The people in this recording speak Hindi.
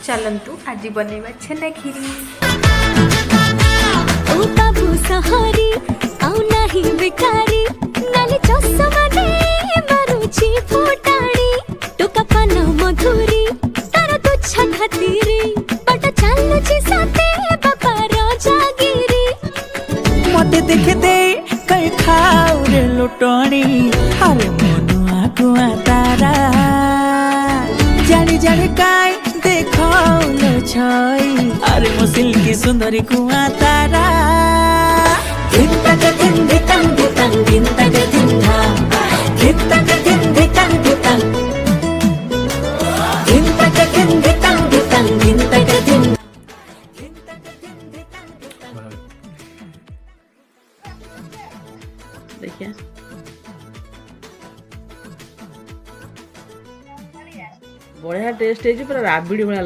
चलतु आज बनैबा छेना खीरी। ओ बाबू सहारी आउ नाही बेकारी नाले चश्मा दे मारुची फुटाणी टोका पान मधुरी तार तुच्छ खातिरी बट चालुची साथे बापा राजागिरी मते देखे दे कई खाऊ रे लुटणी अरे मनुआ गुआ तारा जानी जानी काय देखो लो छई अरे मुसिल की सुंदरी गुआ तारा दिन तक दिन दितंग दितंग दिन तक दिन था दिन तक दिन दितंग दितंग दिन तक दिन दितंग दितंग दिन तक दिन देखिए बढ़िया टेस्ट है पूरा राबिड़ी भाया।